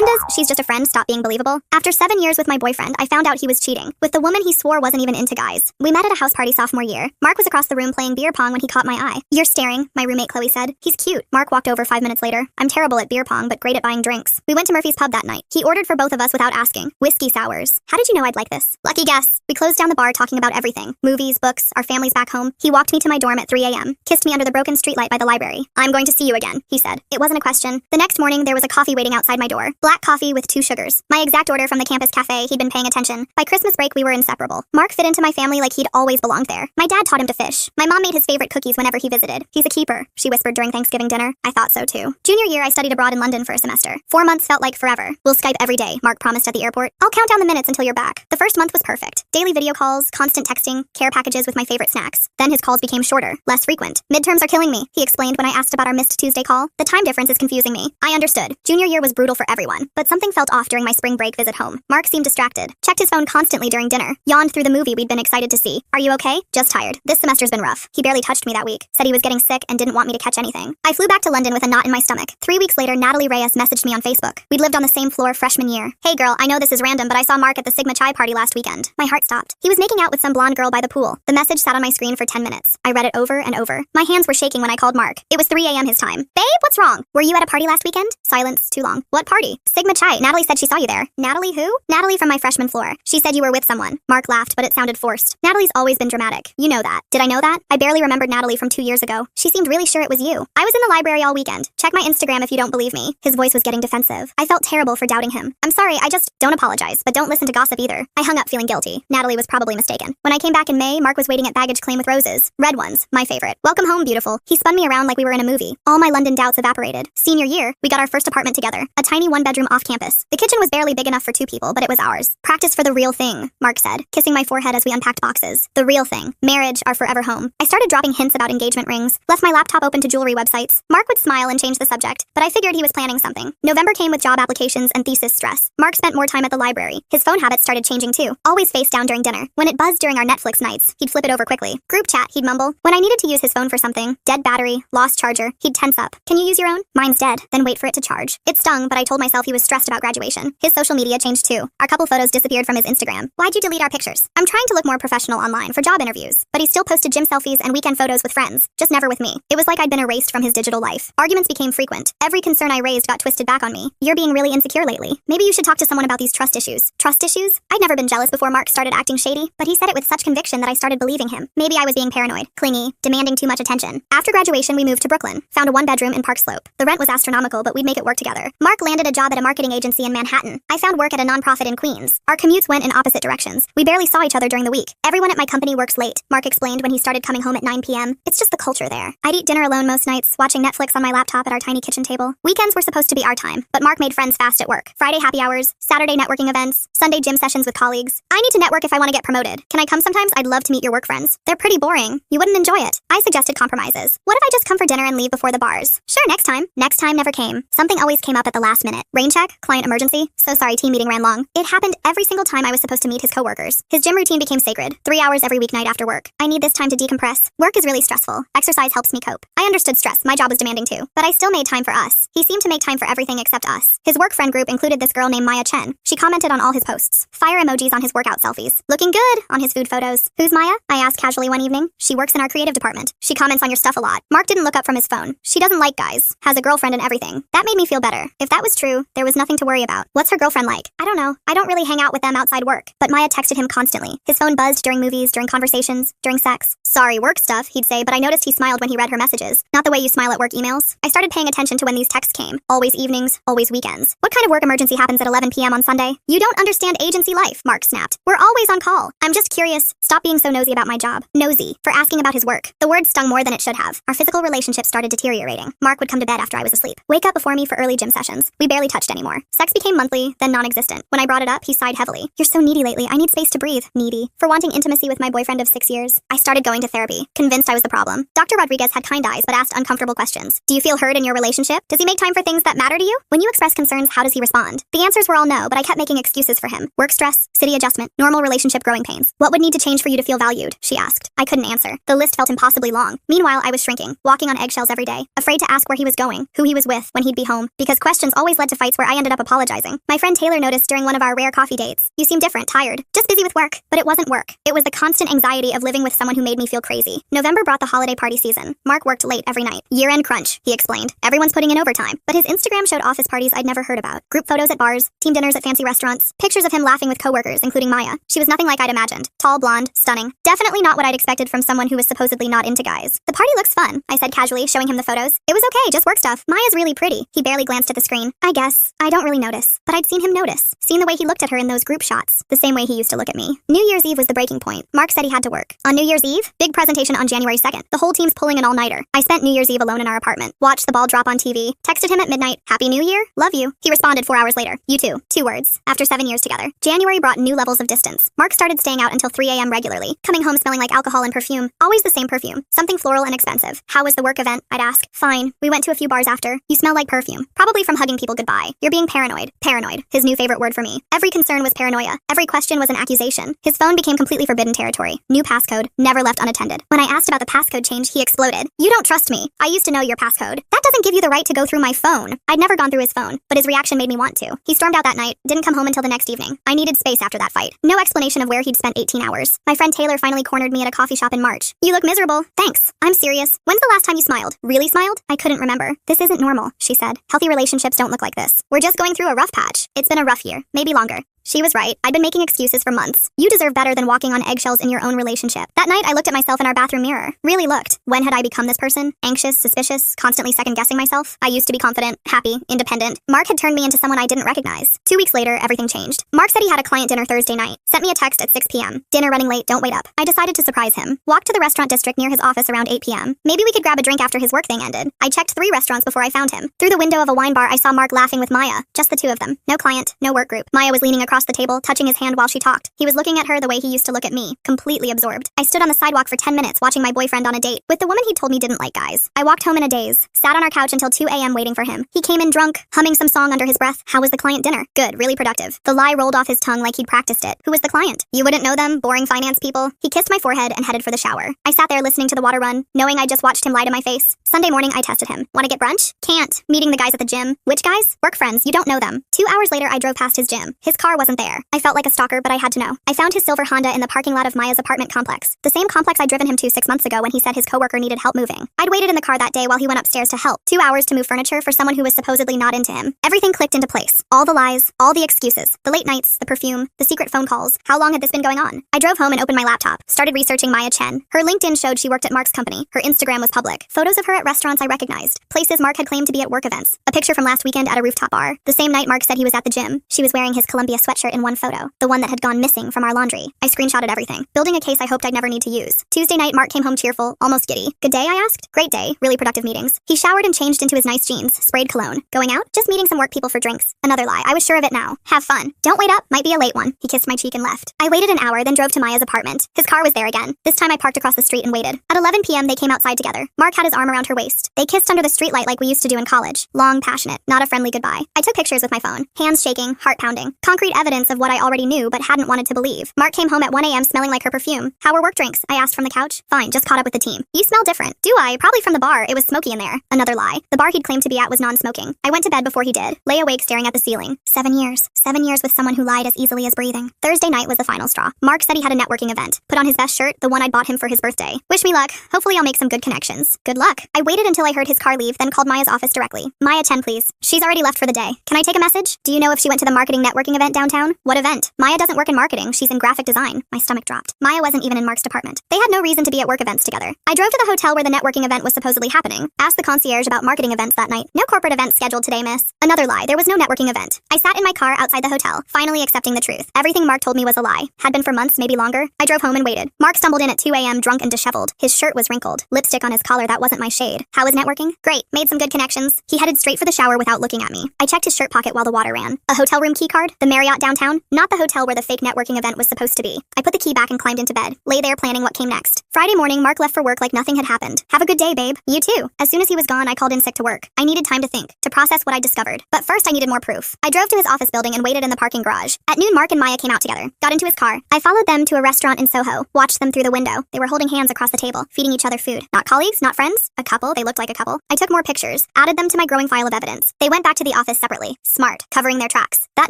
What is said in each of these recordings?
When does "she's just a friend" stop being believable? After 7 years with my boyfriend, I found out he was cheating with the woman he swore wasn't even into guys. We met at a house party sophomore year. Mark was across the room playing beer pong when he caught my eye. "You're staring," my roommate Chloe said. "He's cute." Mark walked over 5 minutes later. "I'm terrible at beer pong, but great at buying drinks." We went to Murphy's Pub that night. He ordered for both of us without asking. Whiskey sours. "How did you know I'd like this?" "Lucky guess." We closed down the bar talking about everything. Movies, books, our families back home. He walked me to my dorm at 3 a.m., kissed me under the broken streetlight by the library. "I'm going to see you again," he said. It wasn't a question. The next morning, there was a coffee waiting outside my door. Black coffee with 2 sugars. My exact order from the campus cafe. He'd been paying attention. By Christmas break, we were inseparable. Mark fit into my family like he'd always belonged there. My dad taught him to fish. My mom made his favorite cookies whenever he visited. "He's a keeper," she whispered during Thanksgiving dinner. I thought so too. Junior year, I studied abroad in London for a semester. 4 months felt like forever. "We'll Skype every day," Mark promised at the airport. "I'll count down the minutes until you're back." The first month was perfect. Daily video calls, constant texting, care packages with my favorite snacks. Then his calls became shorter, less frequent. "Midterms are killing me," he explained when I asked about our missed Tuesday call. "The time difference is confusing me." I understood. Junior year was brutal for everyone, but something felt off during my spring break visit home. Mark seemed distracted, checked his phone constantly during dinner, yawned through the movie we'd been excited to see. "Are you okay?" "Just tired. This semester's been rough." He barely touched me that week, said he was getting sick and didn't want me to catch anything. I flew back to London with a knot in my stomach. 3 weeks later, Natalie Reyes messaged me on Facebook. We'd lived on the same floor freshman year. "Hey girl, I know this is random, but I saw Mark at the Sigma Chi party last weekend." My heart stopped. He was making out with some blonde girl by the pool. The message sat on my screen for 10 minutes. I read it over and over. My hands were shaking when I called Mark. It was 3 a.m. his time. "Babe, what's wrong?" "Were you at a party last weekend?" Silence too long. "What party?" "Sigma Chi. Natalie said she saw you there." "Natalie who?" "Natalie from my freshman floor. She said you were with someone." Mark laughed, but it sounded forced. "Natalie's always been dramatic. You know that." Did I know that? I barely remembered Natalie from 2 years ago. She seemed really sure it was you. "I was in the library all weekend. Check my Instagram if you don't believe me." His voice was getting defensive. I felt terrible for doubting him. "I'm sorry, don't apologize, but don't listen to gossip either." I hung up feeling guilty. Natalie was probably mistaken. When I came back in May, Mark was waiting at baggage claim with roses. Red ones, my favorite. "Welcome home, beautiful." He spun me around like we were in a movie. All my London doubts evaporated. Senior year, we got our first apartment together. A tiny 1-bedroom off campus. The kitchen was barely big enough for 2 people, but it was ours. "Practice for the real thing," Mark said, kissing my forehead as we unpacked boxes. The real thing. Marriage, our forever home. I started dropping hints about engagement rings, left my laptop open to jewelry websites. Mark would smile and change the subject, but I figured he was planning something. November came with job applications and thesis stress. Mark spent more time at the library. His phone habits started changing too. Always face down during dinner. When it buzzed during our Netflix nights, he'd flip it over quickly. Group chat, he'd mumble. When I needed to use his phone for something, dead battery, lost charger, he'd tense up. "Can you use your own?" "Mine's dead." Then wait for it to charge. It stung, but I told myself he was stressed about graduation. His social media changed too. Our couple photos disappeared from his Instagram. "Why'd you delete our pictures?" "I'm trying to look more professional online for job interviews." But he still posted gym selfies and weekend photos with friends, just never with me. It was like I'd been erased from his digital life. Arguments became frequent. Every concern I raised got twisted back on me. "You're being really insecure lately. Maybe you should talk to someone about these trust issues." Trust issues? I'd never been jealous before Mark started acting shady, but he said it with such conviction that I started believing him. Maybe I was being paranoid, clingy, demanding too much attention. After graduation, we moved to Brooklyn, found a 1-bedroom in Park Slope. The rent was astronomical, but we'd make it work together. Mark landed a job at a marketing agency in Manhattan. I found work at a nonprofit in Queens. Our commutes went in opposite directions. We barely saw each other during the week. "Everyone at my company works late," Mark explained when he started coming home at 9 p.m. "It's just the culture there." I'd eat dinner alone most nights, watching Netflix on my laptop at our tiny kitchen table. Weekends were supposed to be our time, but Mark made friends fast at work. Friday happy hours, Saturday networking events, Sunday gym sessions with colleagues. "I need to network if I want to get promoted. Can I come sometimes? I'd love to meet your work friends." "They're pretty boring. You wouldn't enjoy it." I suggested compromises. "What if I just come for dinner and leave before the bars?" "Sure, next time." Next time never came. Something always came up at the last minute. Rain check, client emergency. So sorry, team meeting ran long. It happened every single time I was supposed to meet his coworkers. His gym routine became sacred. 3 hours every weeknight after work. I need this time to decompress. Work is really stressful. Exercise helps me cope. I understood stress. My job was demanding too. But I still made time for us. He seemed to make time for everything except us. His work friend group included this girl named Maya Chen. She commented on all his posts. Fire emojis on his workout selfies. Looking good on his food photos. "Who's Maya?" I asked casually one evening. "She works in our creative department. She comments on your stuff a lot." Mark didn't look up from his phone. "She doesn't like guys. Has a girlfriend and everything." That made me feel better. If that was true, there was nothing to worry about. "What's her girlfriend like?" "I don't know. I don't really hang out with them outside work." But Maya texted him constantly. His phone buzzed during movies, during conversations, during sex. "Sorry, work stuff," he'd say, but I noticed he smiled when he read her messages. Not the way you smile at work emails. I started paying attention to when these texts came. Always evenings, always weekends. "What kind of work emergency happens at 11 p.m. on Sunday?" "You don't understand agency life," Mark snapped. "We're always on call. I'm just curious." Stop being so nosy about my job. Nosy. For asking about his work. The word stung more than it should have. Our physical relationship started deteriorating. Mark would come to bed after I was asleep. Wake up before me for early gym sessions. We barely touched anymore. Sex became monthly, then non-existent. When I brought it up, he sighed heavily. "You're so needy lately. I need space to breathe." Needy. For wanting intimacy with my boyfriend of 6 years. I started going to therapy, convinced I was the problem. Dr. Rodriguez had kind eyes but asked uncomfortable questions. "Do you feel heard in your relationship? Does he make time for things that matter to you? When you express concerns, how does he respond?" The answers were all no, but I kept making excuses for him. Work stress, city adjustment, normal relationship growing pains. "What would need to change for you to feel valued?" she asked. I couldn't answer. The list felt impossibly long. Meanwhile, I was shrinking, walking on eggshells every day, afraid to ask where he was going, who he was with, when he'd be home, because questions always led to fights dates where I ended up apologizing. My friend Taylor noticed during one of our rare coffee dates. You seem different, tired. Just busy with work. But it wasn't work. It was the constant anxiety of living with someone who made me feel crazy. November brought the holiday party season. Mark worked late every night. Year-end crunch, he explained. Everyone's putting in overtime. But his Instagram showed office parties I'd never heard about. Group photos at bars, team dinners at fancy restaurants, pictures of him laughing with coworkers, including Maya. She was nothing like I'd imagined. Tall, blonde, stunning. Definitely not what I'd expected from someone who was supposedly not into guys. The party looks fun, I said casually, showing him the photos. It was okay, just work stuff. Maya's really pretty. He barely glanced at the screen. I guess. I don't really notice. But I'd seen him notice. Seen the way he looked at her in those group shots. The same way he used to look at me. New Year's Eve was the breaking point. Mark said he had to work. On New Year's Eve? Big presentation on January 2nd. The whole team's pulling an all-nighter. I spent New Year's Eve alone in our apartment. Watched the ball drop on TV. Texted him at midnight. Happy New Year? Love you. He responded 4 hours later. You too. 2 words. After 7 years together. January brought new levels of distance. Mark started staying out until 3 a.m. regularly. Coming home smelling like alcohol and perfume. Always the same perfume. Something floral and expensive. How was the work event? I'd ask. Fine. We went to a few bars after. You smell like perfume. Probably from hugging people goodbye. You're being paranoid. Paranoid. His new favorite word for me. Every concern was paranoia. Every question was an accusation. His phone became completely forbidden territory. New passcode. Never left unattended. When I asked about the passcode change, he exploded. You don't trust me. I used to know your passcode. That doesn't give you the right to go through my phone. I'd never gone through his phone, but his reaction made me want to. He stormed out that night. Didn't come home until the next evening. I needed space after that fight. No explanation of where he'd spent 18 hours. My friend Taylor finally cornered me at a coffee shop in March. You look miserable. Thanks. I'm serious. When's the last time you smiled? Really smiled? I couldn't remember. This isn't normal, she said. Healthy relationships don't look like this. We're just going through a rough patch. It's been a rough year. Maybe longer. She was right. I'd been making excuses for months. You deserve better than walking on eggshells in your own relationship. That night, I looked at myself in our bathroom mirror. Really looked. When had I become this person? Anxious, suspicious, constantly second-guessing myself? I used to be confident, happy, independent. Mark had turned me into someone I didn't recognize. 2 weeks later, everything changed. Mark said he had a client dinner Thursday night. Sent me a text at 6 p.m. Dinner running late, don't wait up. I decided to surprise him. Walked to the restaurant district near his office around 8 p.m. Maybe we could grab a drink after his work thing ended. I checked 3 restaurants before I found him. Through the window of a wine bar, I saw Mark laughing with Maya. Just the 2 of them. No client, no work group. Maya was leaning across the table, touching his hand while she talked. He was looking at her the way he used to look at me, completely absorbed. I stood on the sidewalk for 10 minutes watching my boyfriend on a date with the woman he told me didn't like guys. I walked home in a daze, sat on our couch until 2 a.m. waiting for him. He came in drunk, humming some song under his breath. How was the client dinner? Good, really productive. The lie rolled off his tongue like he'd practiced it. Who was the client? You wouldn't know them, boring finance people. He kissed my forehead and headed for the shower. I sat there listening to the water run, knowing I just watched him lie to my face. Sunday morning, I tested him. Want to get brunch? Can't. Meeting the guys at the gym. Which guys? Work friends. You don't know them. 2 hours later, I drove past his gym. His car wasn't there. I felt like a stalker, but I had to know. I found his silver Honda in the parking lot of Maya's apartment complex. The same complex I'd driven him to 6 months ago when he said his coworker needed help moving. I'd waited in the car that day while he went upstairs to help. 2 hours to move furniture for someone who was supposedly not into him. Everything clicked into place. All the lies, all the excuses, the late nights, the perfume, the secret phone calls. How long had this been going on? I drove home and opened my laptop. Started researching Maya Chen. Her LinkedIn showed she worked at Mark's company. Her Instagram was public. Photos of her at restaurants I recognized. Places Mark had claimed to be at work events. A picture from last weekend at a rooftop bar. The same night Mark said he was at the gym. She was wearing his Columbia sweatshirt in one photo. The one that had gone missing from our laundry. I screenshotted everything. Building a case I hoped I'd never need to use. Tuesday night, Mark came home cheerful, almost giddy. Good day, I asked. Great day. Really productive meetings. He showered and changed into his nice jeans. Sprayed cologne. Going out? Just meeting some work people for drinks. Another lie. I was sure of it now. Have fun. Don't wait up. Might be a late one. He kissed my cheek and left. I waited an hour, then drove to Maya's apartment. His car was there again. This time I parked across the street and waited. At 11 p.m. they came outside together. Mark had his arm around her waist. They kissed under the streetlight like we used to do in college. Long, passionate, not a friendly goodbye. I took pictures with my phone. Hands shaking, heart pounding. Concrete evidence of what I already knew but hadn't wanted to believe. Mark came home at 1 a.m. smelling like her perfume. How were work drinks? I asked from the couch. Fine, just caught up with the team. You smell different. Do I? Probably from the bar. It was smoky in there. Another lie. The bar he'd claimed to be at was non-smoking. I went to bed before he did. Lay awake staring at the ceiling. 7 years. 7 years with someone who lied as easily as breathing. Thursday night was the final straw. Mark said he had a networking event. Put on his best shirt, the one I'd bought him for his birthday. Wish me luck. Hopefully I'll make some good connections. Good luck. I waited until I heard his car leave, then called Maya's office directly. Maya Chen, please. She's already left for the day. Can I take a message? Do you know if she went to the marketing networking event downtown? What event? Maya doesn't work in marketing. She's in graphic design. My stomach dropped. Maya wasn't even in Mark's department. They had no reason to be at work events together. I drove to the hotel where the networking event was supposedly happening. Asked the concierge about marketing events that night. No corporate events scheduled today, miss. Another lie. There was no networking event. I sat in my car outside the hotel, finally accepting the truth. Everything Mark told me was a lie. Had been for months, maybe longer. I drove home and waited. Mark stumbled in at 2 a.m. drunk and disheveled. His shirt was wrinkled. Lipstick on his collar that wasn't my shade. How was networking? Great. Made some good connections. He headed straight for the shower without looking at me. I checked his shirt pocket while the water ran. A hotel room key card? The Marriott downtown, not the hotel where the fake networking event was supposed to be. I put the key back and climbed into bed, lay there planning what came next. Friday morning, Mark left for work like nothing had happened. Have a good day, babe. You too. As soon as he was gone, I called in sick to work. I needed time to think, to process what I discovered. But first, I needed more proof. I drove to his office building and waited in the parking garage. At noon, Mark and Maya came out together, got into his car. I followed them to a restaurant in Soho, watched them through the window. They were holding hands across the table, feeding each other food. Not colleagues, not friends. A couple, they looked like a couple. I took more pictures, added them to my growing file of evidence. They went back to the office separately, smart, covering their tracks. That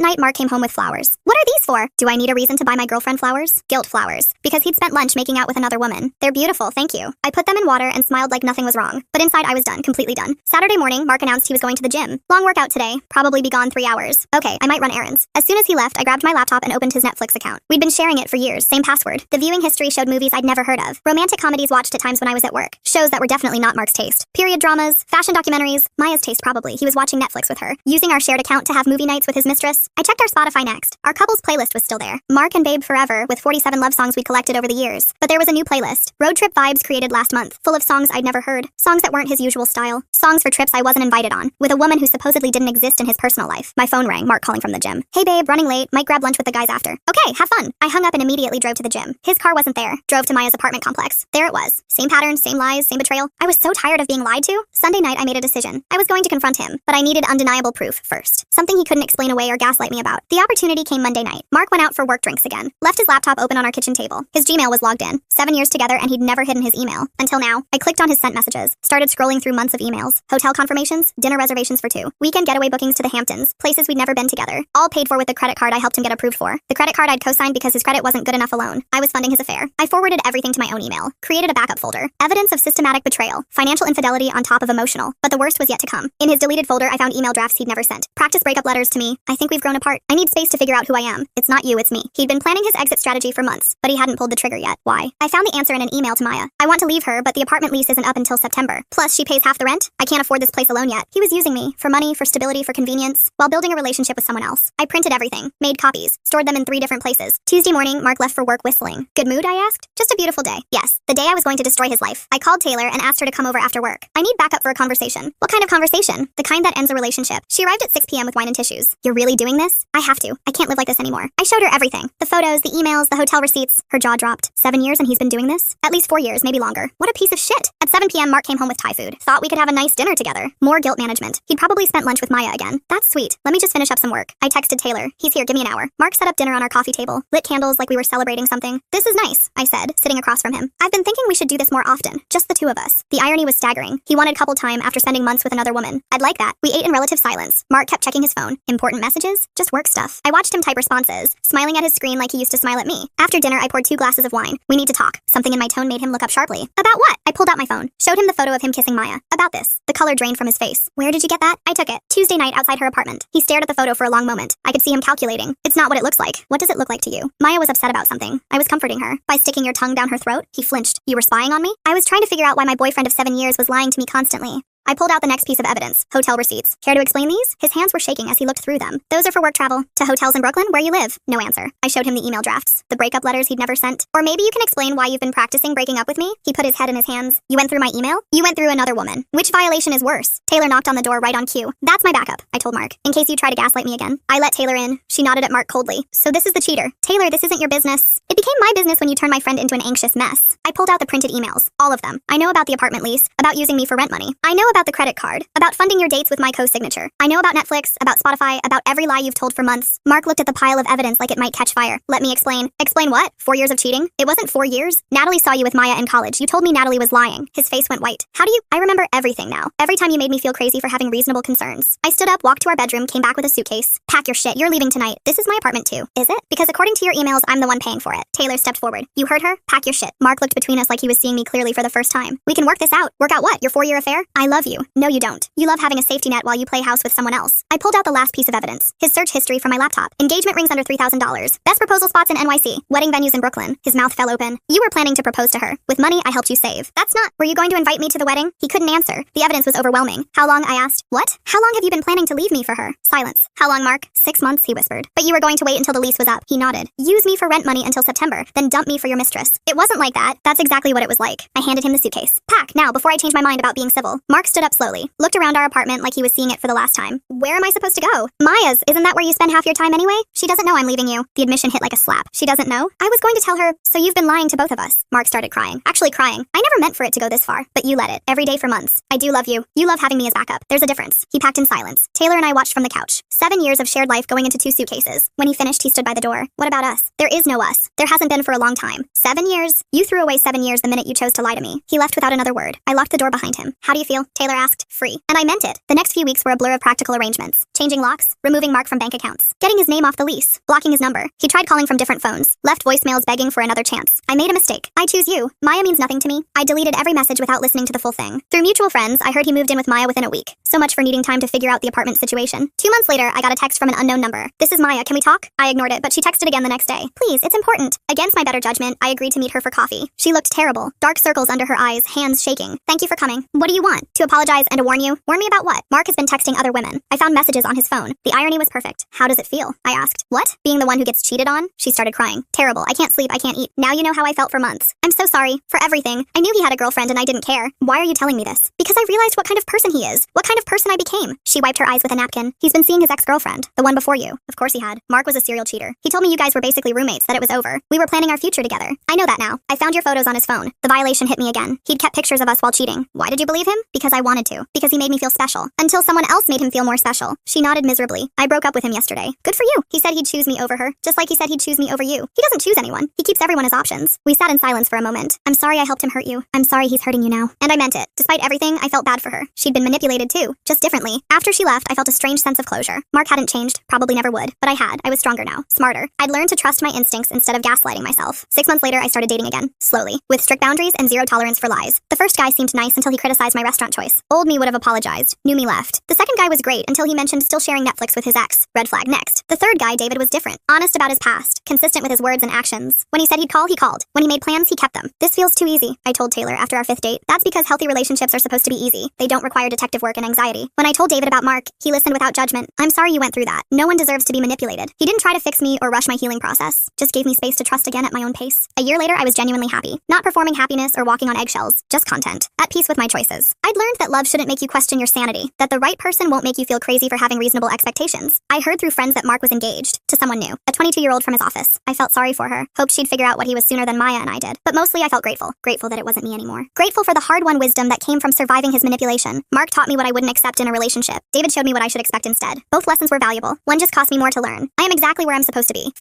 night, Mark came home with flowers. What are these for? Do I need a reason to buy my girlfriend flowers? Guilt flowers. Because he'd spent lunch making out with another woman. They're beautiful, thank you. I put them in water and smiled like nothing was wrong. But inside I was done, completely done. Saturday morning, Mark announced he was going to the gym. Long workout today, probably be gone 3 hours. Okay, I might run errands. As soon as he left, I grabbed my laptop and opened his Netflix account. We'd been sharing it for years, same password. The viewing history showed movies I'd never heard of. Romantic comedies watched at times when I was at work. Shows that were definitely not Mark's taste. Period dramas, fashion documentaries, Maya's taste probably. He was watching Netflix with her, using our shared account to have movie nights with his mistress. I checked our Spotify next. Our couple's playlist was still there. Mark and Babe Forever, with 47 love songs we collected over the years. But there was a new playlist. Road trip vibes created last month, full of songs I'd never heard. Songs that weren't his usual style. Songs for trips I wasn't invited on, with a woman who supposedly didn't exist in his personal life. My phone rang, Mark calling from the gym. Hey babe, running late, might grab lunch with the guys after. Okay, have fun. I hung up and immediately drove to the gym. His car wasn't there. Drove to Maya's apartment complex. There it was. Same pattern, same lies, same betrayal. I was so tired of being lied to. Sunday night I made a decision. I was going to confront him, but I needed undeniable proof first. Something he couldn't explain away or gaslight me about. The opportunity came Monday night. Mark went out for work drinks again. Left his laptop open on our kitchen table. His Gmail was logged in. 7 years together and he'd never hidden his email. Until now. I clicked on his sent messages. Started scrolling through months of emails. Hotel confirmations, dinner reservations for 2. Weekend getaway bookings to the Hamptons. Places we'd never been together. All paid for with the credit card I helped him get approved for. The credit card I'd co-signed because his credit wasn't good enough alone. I was funding his affair. I forwarded everything to my own email. Created a backup folder. Evidence of systematic betrayal. Financial infidelity on top of emotional. But the worst was yet to come. In his deleted folder, I found email drafts he'd never sent. Practice breakup letters to me. I think we've grown apart. I need space to figure out who I am. It's not you, it's me. He'd been planning his exit strategy for months, but he hadn't pulled the trigger yet. Why? I found the answer in an email to Maya. I want to leave her, but the apartment lease isn't up until September. Plus, she pays half the rent. I can't afford this place alone yet. He was using me for money, for stability, for convenience, while building a relationship with someone else. I printed everything, made copies, stored them in 3 different places. Tuesday morning, Mark left for work whistling. Good mood, I asked? Just a beautiful day. Yes, the day I was going to destroy his life. I called Taylor and asked her to come over after work. I need backup for a conversation. What kind of conversation? The kind that ends a relationship. She arrived at 6 p.m. with wine and tissues. You're really doing this? I have to. I can't live like this anymore. I showed her everything. The photos, the emails, the hotel receipts. Her jaw dropped. 7 years and he's been doing this? At least 4 years, maybe longer. What a piece of shit. At 7 p.m., Mark came home with Thai food. Thought we could have a nice dinner together. More guilt management. He'd probably spent lunch with Maya again. That's sweet. Let me just finish up some work. I texted Taylor. He's here, give me an hour. Mark set up dinner on our coffee table. Lit candles like we were celebrating something. This is nice, I said, sitting across from him. I've been thinking we should do this more often. Just the 2 of us. The irony was staggering. He wanted couple time after spending months with another woman. I'd like that. We ate in relative silence. Mark kept checking his phone. Important messages? Just work stuff. I watched him type responses, smiling at his screen like he used to smile at me. After dinner, I poured 2 glasses of wine. We need to talk. Something in my tone made him look up sharply. About what? I pulled out my phone. Showed him the photo of him kissing Maya. About this. The color drained from his face. Where did you get that? I took it. Tuesday night outside her apartment. He stared at the photo for a long moment. I could see him calculating. It's not what it looks like. What does it look like to you? Maya was upset about something. I was comforting her. By sticking your tongue down her throat, he flinched. You were spying on me? I was trying to figure out why my boyfriend of 7 years was lying to me constantly. I pulled out the next piece of evidence, hotel receipts. Care to explain these? His hands were shaking as he looked through them. Those are for work travel. To hotels in Brooklyn, where you live. No answer. I showed him the email drafts, the breakup letters he'd never sent. Or maybe you can explain why you've been practicing breaking up with me? He put his head in his hands. You went through my email? You went through another woman. Which violation is worse? Taylor knocked on the door right on cue. That's my backup, I told Mark, in case you try to gaslight me again. I let Taylor in. She nodded at Mark coldly. So this is the cheater. Taylor, this isn't your business. It became my business when you turned my friend into an anxious mess. I pulled out the printed emails. All of them. I know about the apartment lease, about using me for rent money. I know about the credit card. About funding your dates with my co-signature. I know about Netflix, about Spotify, about every lie you've told for months. Mark looked at the pile of evidence like it might catch fire. Let me explain. Explain what? 4 years of cheating? It wasn't 4 years. Natalie saw you with Maya in college. You told me Natalie was lying. His face went white. How do you? I remember everything now. Every time you made me feel crazy for having reasonable concerns. I stood up, walked to our bedroom, came back with a suitcase. Pack your shit. You're leaving tonight. This is my apartment too. Is it? Because according to your emails, I'm the one paying for it. Taylor stepped forward. You heard her? Pack your shit. Mark looked between us like he was seeing me clearly for the first time. We can work this out. Work out what? Your 4-year affair? I love you. No, you don't. You love having a safety net while you play house with someone else. I pulled out the last piece of evidence. His search history from my laptop. Engagement rings under $3,000. Best proposal spots in NYC. Wedding venues in Brooklyn. His mouth fell open. You were planning to propose to her. With money I helped you save. That's not. Were you going to invite me to the wedding? He couldn't answer. The evidence was overwhelming. How long? I asked. What? How long have you been planning to leave me for her? Silence. How long, Mark? 6 months, he whispered. But you were going to wait until the lease was up. He nodded. Use me for rent money until September, then dump me for your mistress. It wasn't like that. That's exactly what it was like. I handed him the suitcase. Pack, now, before I change my mind about being civil. Mark stood up slowly, looked around our apartment like he was seeing it for the last time. Where am I supposed to go? Maya's. Isn't that where you spend half your time anyway? She doesn't know I'm leaving you. The admission hit like a slap. She doesn't know? I was going to tell her, so you've been lying to both of us. Mark started crying. Actually crying. I never meant for it to go this far, but you let it. Every day for months. I do love you. You love having me as backup. There's a difference. He packed in silence. Taylor and I watched from the couch. 7 years of shared life going into 2 suitcases. When he finished, he stood by the door. What about us? There is no us. There hasn't been for a long time. 7 years? You threw away 7 years the minute you chose to lie to me. He left without another word. I locked the door behind him. How do you feel? Taylor asked. Free. And I meant it. The next few weeks were a blur of practical arrangements. Changing locks, removing Mark from bank accounts, getting his name off the lease, blocking his number. He tried calling from different phones, left voicemails begging for another chance. I made a mistake. I choose you. Maya means nothing to me. I deleted every message without listening to the full thing. Through mutual friends, I heard he moved in with Maya within a week. So much for needing time to figure out the apartment situation. 2 months later, I got a text from an unknown number. This is Maya. Can we talk? I ignored it, but she texted again the next day. Please, it's important. Against my better judgment, I agreed to meet her for coffee. She looked terrible. Dark circles under her eyes, hands shaking. Thank you for coming. What do you want? To apologize and to warn you? Warn me about what? Mark has been texting other women. I found messages on his phone. The irony was perfect. How does it feel? I asked. What? Being the one who gets cheated on? She started crying. Terrible. I can't sleep. I can't eat. Now you know how I felt for months. I'm so sorry. For everything. I knew he had a girlfriend and I didn't care. Why are you telling me this? Because I realized what kind of person he is. What kind of person I became. She wiped her eyes with a napkin. He's been seeing his ex-girlfriend. The one before you. Of course he had. Mark was a serial cheater. He told me you guys were basically roommates, that it was over. We were planning our future together. I know that now. I found your photos on his phone. The violation hit me again. He'd kept pictures of us while cheating. Why did you believe him? Because I wanted to. Because he made me feel special. Until someone else made him feel more special. She nodded miserably. I broke up with him yesterday. Good for you. He said he'd choose me over her. Just like he said he'd choose me over you. He doesn't choose anyone. He keeps everyone as options. We sat in silence for a moment. I'm sorry I helped him hurt you. I'm sorry he's hurting you now. And I meant it. Despite everything, I felt bad for her. She'd been manipulated too. Just differently. After she left, I felt a strange sense of closure. Mark hadn't changed. Probably never would. But I had. I was stronger now. Smarter. I'd learned to trust my instincts instead of gaslighting myself. 6 months later, I started dating again. Slowly. With strict boundaries and zero tolerance for lies. The first guy seemed nice until he criticized my restaurant choice. Old me would have apologized. New me left. The second guy was great until he mentioned still sharing Netflix with his ex. Red flag next. The third guy, David, was different. Honest about his past. Consistent with his words and actions. When he said he'd call, he called. When he made plans, he kept them. This feels too easy, I told Taylor after our 5th date. That's because healthy relationships are supposed to be easy. They don't require detective work and anxiety. When I told David about Mark, he listened without judgment. I'm sorry you went through that. No one deserves to be manipulated. He didn't try to fix me or rush my healing process. Just gave me space to trust again at my own pace. A year later, I was genuinely happy. Not performing happiness or walking on eggshells. Just content. At peace with my choices. I'd learned that love shouldn't make you question your sanity. That the right person won't make you feel crazy for having reasonable expectations. I heard through friends that Mark was engaged to someone new. A 22-year-old from his office. I felt sorry for her. Hoped she'd figure out what he was sooner than Maya and I did. But mostly I felt grateful. Grateful that it wasn't me anymore. Grateful for the hard-won wisdom that came from surviving his manipulation. Mark taught me what I wouldn't accept in a relationship. David showed me what I should expect instead. Both lessons were valuable. One just cost me more to learn. I am exactly where I'm supposed to be.